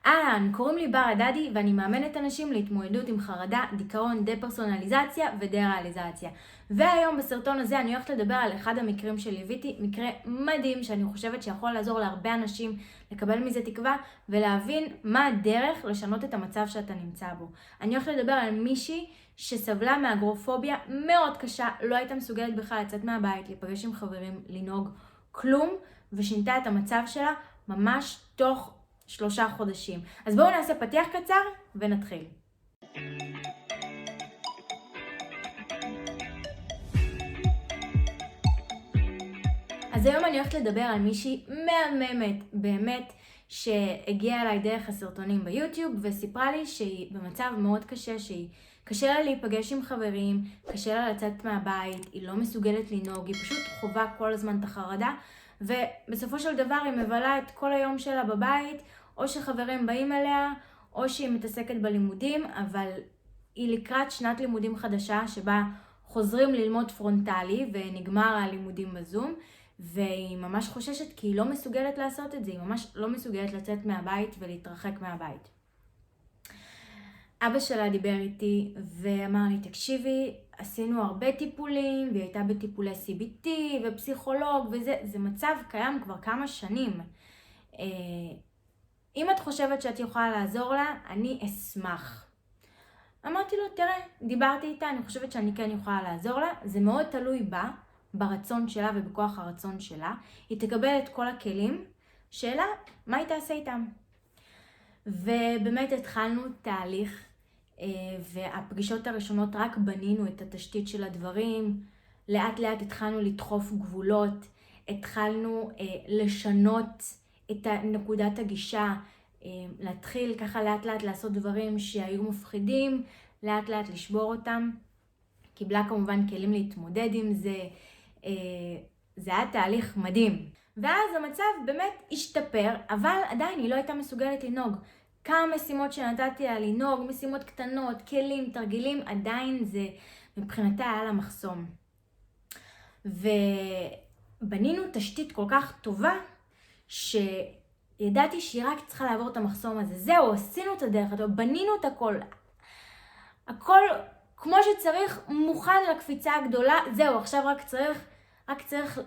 אהלן, קוראים לי בר הדדי ואני מאמנת אנשים להתמודדות עם חרדה, דיכאון, דפרסונליזציה ודה-ריאליזציה. והיום בסרטון הזה אני הולכת לדבר על אחד המקרים שליוויתי, מקרה מדהים שאני חושבת שיכול לעזור להרבה אנשים לקבל מזה תקווה ולהבין מה הדרך לשנות את המצב שאתה נמצא בו. אני הולכת לדבר על מישהי שסבלה מאגורפוביה מאוד קשה, לא הייתה מסוגלת בכלל לצאת מהבית, להיפגש עם חברים, לנהוג כלום, ושינתה את המצב שלה ממש תוך 3 חודשים. אז בואו נעשה פתיח קצר ונתחיל. אז היום אני הולכת לדבר על מישהי מהממת, באמת, שהגיעה אליי דרך הסרטונים ביוטיוב וסיפרה לי שהיא במצב מאוד קשה, שהיא קשה לה להיפגש עם חברים, קשה לה לצאת מהבית, היא לא מסוגלת לנהוג, היא פשוט חווה כל הזמן את החרדה, ובסופו של דבר היא מבלה את כל היום שלה בבית, או שחברים באים אליה, או שהיא מתעסקת בלימודים, אבל היא לקראת שנת לימודים חדשה שבה חוזרים ללמוד פרונטלי ונגמר הלימודים בזום, והיא ממש חוששת כי היא לא מסוגלת לעשות את זה, היא ממש לא מסוגלת לצאת מהבית ולהתרחק מהבית. אבא שלה דיבר איתי ואמר לי, תקשיבי, עשינו הרבה טיפולים, והיא הייתה בטיפולי CBT ופסיכולוג, וזה מצב קיים כבר כמה שנים. אם את חושבת שאת יכולה לעזור לה, אני אשמח. אמרתי לו, תראה, דיברתי איתה, אני חושבת שאני כן יכולה לעזור לה, זה מאוד תלוי בה, ברצון שלה ובכוח הרצון שלה. היא תקבל את כל הכלים, שאלה, מה היא תעשה איתם? ובאמת התחלנו תהליך, והפגישות הראשונות רק בנינו את התשתית של הדברים, לאט לאט התחלנו לדחוף גבולות, התחלנו לשנות את נקודת הגישה, להתחיל ככה לאט לאט לעשות דברים שהיו מפחידים, לאט לאט לשבור אותם. קיבלה כמובן כלים להתמודד עם זה, זה היה תהליך מדהים. ואז המצב באמת השתפר, אבל עדיין היא לא הייתה מסוגלת לנהוג. כמה משימות שנתתי לה לנהוג, משימות קטנות, כלים, תרגילים, עדיין זה מבחינתה היה לה מחסום. ובנינו תשתית כל כך טובה, שידעתי שהיא רק צריכה לעבור את המחסום הזה. זהו, עשינו את הדרך, בנינו את הכל. הכל כמו שצריך, מוכן לקפיצה הגדולה. זהו, עכשיו רק צריך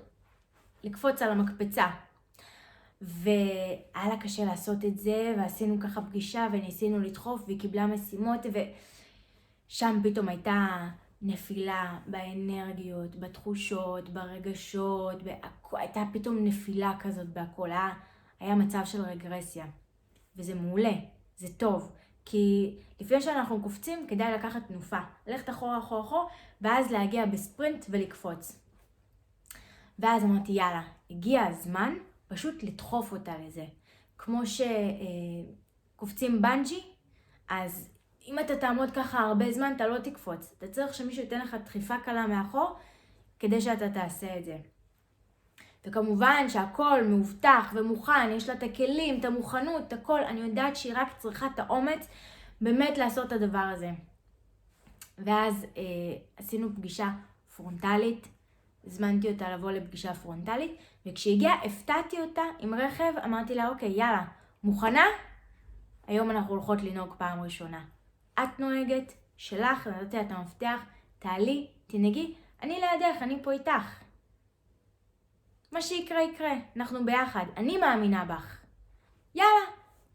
לקפוץ על המקפצה. והיה לה קשה לעשות את זה, ועשינו ככה פגישה וניסינו לדחוף, והיא קיבלה משימות, ושם פתאום הייתה נפילה באנרגיות, בתחושות, ברגשות, הייתה פתאום נפילה כזאת בהכל, היה מצב של רגרסיה. וזה מעולה, זה טוב, כי לפני שאנחנו קופצים כדאי לקחת תנופה, ללכת אחורה, ואז להגיע בספרינט ולקפוץ. ואז אמרתי, יאללה, הגיע הזמן פשוט לדחוף אותה לזה. כמו שקופצים בנג'י, אז אם אתה תעמוד ככה הרבה זמן, אתה לא תקפוץ. אתה צריך שמישהו ייתן לך דחיפה קלה מאחור, כדי שאתה תעשה את זה. וכמובן שהכל מאובטח ומוכן, יש לה את הכלים, את המוכנות, את הכל. אני יודעת שהיא רק צריכה את האומץ באמת לעשות את הדבר הזה. ואז עשינו פגישה פרונטלית, הזמנתי אותה לבוא לפגישה פרונטלית, וכשהגיעה הפתעתי אותה עם רכב, אמרתי לה, אוקיי, יאללה, מוכנה? היום אנחנו הולכות לנהוג פעם ראשונה. את נוהגת, שלך, נתתי לה את המפתח, תעלי, תנהגי, אני לידך, אני פה איתך. מה שיקרה יקרה, אנחנו ביחד, אני מאמינה בך. יאללה,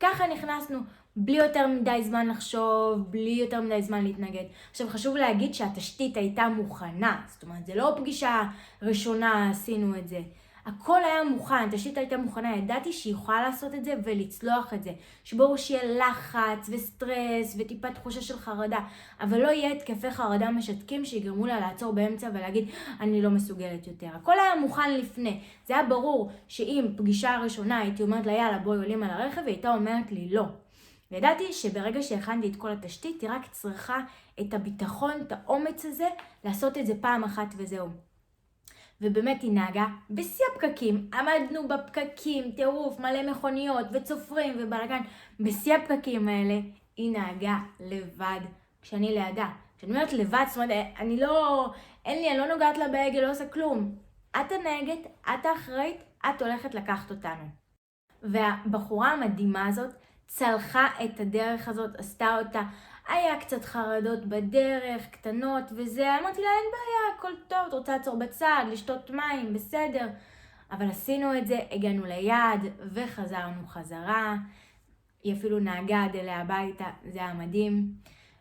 ככה נכנסנו, בלי יותר מדי זמן לחשוב, בלי יותר מדי זמן להתנגד. עכשיו חשוב להגיד שהתשתית הייתה מוכנה, זאת אומרת, זה לא פגישה ראשונה עשינו את זה. הכל היה מוכן, התשתית הייתה מוכנה, ידעתי שהיא יכולה לעשות את זה ולצלוח את זה. שברור שיהיה לחץ וסטרס וטיפה תחושה של חרדה, אבל לא יהיה התקפי חרדה משתקים שיגרמו לה לעצור באמצע ולהגיד, אני לא מסוגלת יותר. הכל היה מוכן לפני. זה היה ברור שאם פגישה ראשונה הייתי אומרת לה, יאללה, בואי עולים על הרכב, והיא הייתה אומרת לי לא. וידעתי שברגע שהכנתי את כל התשתית, היא רק צריכה את הביטחון, את האומץ הזה, לעשות את זה פעם אחת וזהו. ובאמת היא נהגה בשיא הפקקים, עמדנו בפקקים, טירוף, מלא מכוניות וצופרים ובלגן. בשיא הפקקים האלה היא נהגה לבד כשאני לידה. כשאני אומרת לבד, זאת אומרת, אני לא נוגעת לה בהגה, לא עושה כלום. את הנהגת, את האחראית, את הולכת לקחת אותנו. והבחורה המדהימה הזאת צלחה את הדרך הזאת, עשתה אותה. היה קצת חרדות בדרך, קטנות וזה, אמרתי לה אין בעיה, הכל טוב, את רוצה לעצור בצד, לשתות מים, בסדר. אבל עשינו את זה, הגענו ליעד וחזרנו חזרה. היא אפילו נהגה עד אליה הביתה, זה היה מדהים.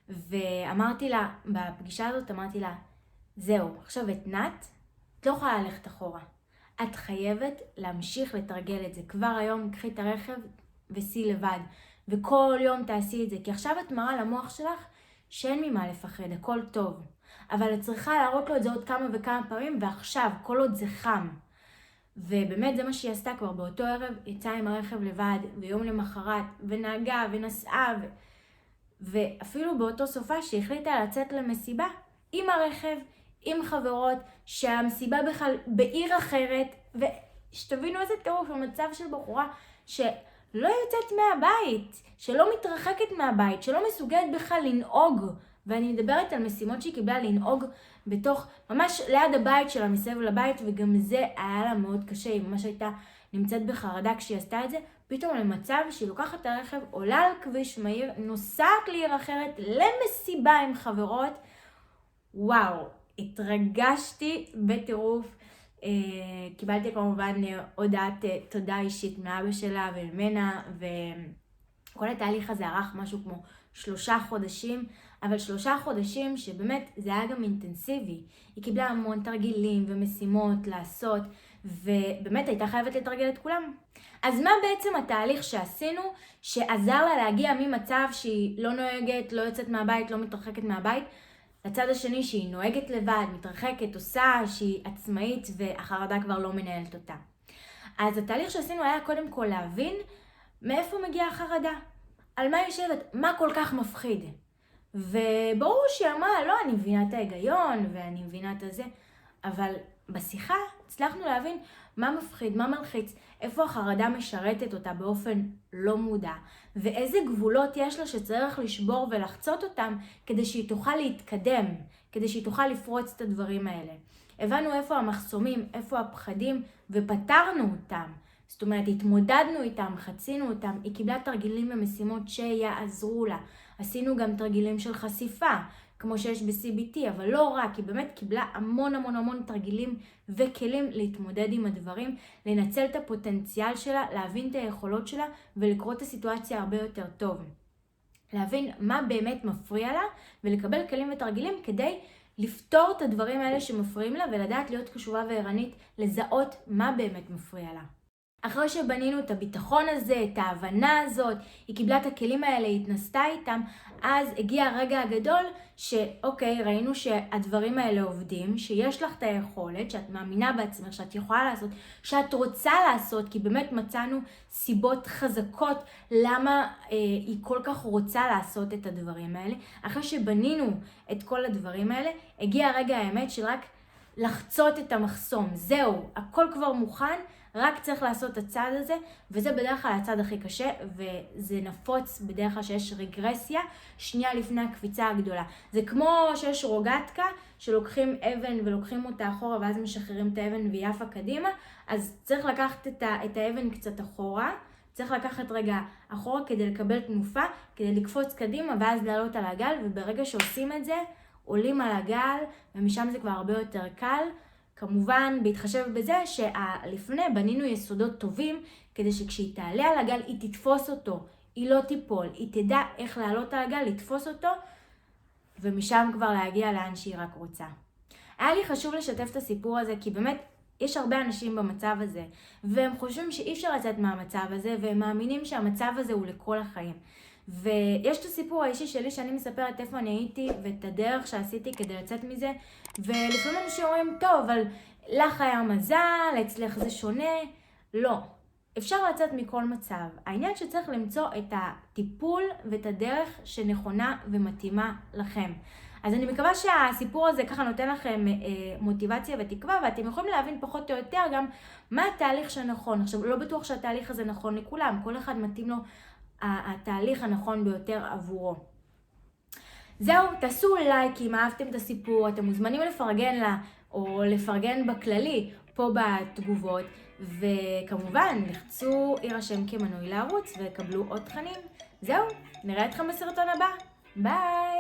ואמרתי לה, בפגישה הזאת אמרתי לה, זהו, עכשיו התנת, את לא יכולה ללכת אחורה. את חייבת להמשיך לתרגל את זה. כבר היום קחי את הרכב וסי לבד. וכל יום תעשי את זה. כי עכשיו את מראה למוח שלך שאין ממה לפחד, הכל טוב. אבל את צריכה להראות לו את זה עוד כמה וכמה פעמים, ועכשיו, כל עוד זה חם. ובאמת זה מה שהיא עשתה כבר באותו ערב, יצאה עם הרכב לבד, ויום למחרת, ונהגה ונסעה. ואפילו באותו סופה שהחליטה לצאת למסיבה עם הרכב, עם חברות, שהמסיבה בכלל בעיר אחרת, ושתבינו איזה טירוף, המצב של בחורה שלא יוצאת מהבית, שלא מתרחקת מהבית, שלא מסוגלת בכלל לנהוג, ואני מדברת על משימות שהיא קיבלה לנהוג בתוך, ממש ליד הבית שלה, מסביב לבית, וגם זה היה לה מאוד קשה, היא ממש הייתה נמצאת בחרדה כשהיא עשתה את זה, פתאום למצב שהיא לוקחת את הרכב, עולה על כביש מהיר, נוסעת לעיר אחרת, למסיבה עם חברות, וואו, התרגשתי בטירוף. קיבלתי כמובן הודעת תודה אישית מאבא שלה וממנה, וכל התהליך הזה ארך משהו כמו 3 חודשים, אבל 3 חודשים שבאמת זה היה גם אינטנסיבי. היא קיבלה המון תרגילים ומשימות לעשות, ובאמת הייתה חייבת לתרגל את כולם. אז מה בעצם התהליך שעשינו שעזר לה להגיע ממצב שהיא לא נוהגת, לא יוצאת מהבית, לא מתרחקת מהבית, לצד השני שהיא נוהגת לבד, מתרחקת, עושה, שהיא עצמאית והחרדה כבר לא מנהלת אותה. אז התהליך שעשינו היה קודם כל להבין מאיפה מגיעה החרדה, על מה יושבת, מה כל כך מפחיד. וברור שהיא אמרה, לא, אני מבינה את ההיגיון ואני מבינה את הזה, אבל בשיחה הצלחנו להבין מה מפחיד, מה מלחיץ, איפה החרדה משרתת אותה באופן לא מודע, ואיזה גבולות יש לה שצריך לשבור ולחצות אותם כדי שהיא תוכל להתקדם, כדי שהיא תוכל לפרוץ את הדברים האלה. הבנו איפה המחסומים, איפה הפחדים, ופתרנו אותם. זאת אומרת, התמודדנו איתם, חצינו אותם, היא קיבלה תרגילים ומשימות שיעזרו לה. עשינו גם תרגילים של חשיפה, כמו שיש ב-CBT, אבל לא רק, היא באמת קיבלה המון תרגילים וכלים להתמודד עם הדברים, לנצל את הפוטנציאל שלה, להבין את היכולות שלה ולקרוא את הסיטואציה הרבה יותר טוב. להבין מה באמת מפריע לה ולקבל כלים ותרגילים כדי לפתור את הדברים האלה שמפריעים לה ולדעת להיות קשובה וערנית, לזהות מה באמת מפריע לה. אחרי שבנינו את הביטחון הזה, את ההבנה הזאת, היא קיבלה את הכלים האלה, היא התנסתה איתם, אז הגיע הרגע הגדול שאוקיי, ראינו שהדברים האלה עובדים, שיש לך את היכולת, שאת מאמינה בעצמך, שאת יכולה לעשות, שאת רוצה לעשות, כי באמת מצאנו סיבות חזקות למה היא כל כך רוצה לעשות את הדברים האלה. אחרי שבנינו את כל הדברים האלה, הגיע הרגע האמת של רק לחצות את המחסום. זהו, הכל כבר מוכן, רק צריך לעשות את הצעד הזה, וזה בדרך כלל הצעד הכי קשה, וזה נפוץ בדרך כלל שיש רגרסיה, שנייה לפני הקפיצה הגדולה. זה כמו שיש רוגטקה, שלוקחים אבן ולוקחים אותה אחורה, ואז משחררים את האבן והיא עפה קדימה, אז צריך לקחת את האבן קצת אחורה, צריך לקחת רגע אחורה כדי לקבל תנופה, כדי לקפוץ קדימה, ואז לעלות על הגל, וברגע שעושים את זה, עולים על הגל, ומשם זה כבר הרבה יותר קל. כמובן, בהתחשב בזה שלפני בנינו יסודות טובים, כדי שכשהיא תעלה על הגל, היא תתפוס אותו, היא לא תיפול, היא תדע איך לעלות על הגל, לתפוס אותו, ומשם כבר להגיע לאן שהיא רק רוצה. היה לי חשוב לשתף את הסיפור הזה, כי באמת יש הרבה אנשים במצב הזה, והם חושבים שאי אפשר לצאת מהמצב הזה, והם מאמינים שהמצב הזה הוא לכל החיים. ויש את הסיפור האישי שלי שאני מספרת איפה אני הייתי ואת הדרך שעשיתי כדי לצאת מזה, ולפעמים אנשים אומרים, טוב, אבל לך היה מזל, אצלך זה שונה. לא, אפשר לצאת מכל מצב. העניין שצריך למצוא את הטיפול ואת הדרך שנכונה ומתאימה לכם. אז אני מקווה שהסיפור הזה ככה נותן לכם מוטיבציה ותקווה, ואתם יכולים להבין פחות או יותר גם מה התהליך שנכון. עכשיו, לא בטוח שהתהליך הזה נכון לכולם, כל אחד מתאים לו התהליך הנכון ביותר עבורו. זהו, תעשו לייק אם אהבתם את הסיפור, אתם מוזמנים לפרגן לה או לפרגן בכללי פה בתגובות, וכמובן לחצו יירשם כמנוי לערוץ וקבלו עוד תכנים. זהו, נראה אתכם בסרטון הבא. ביי!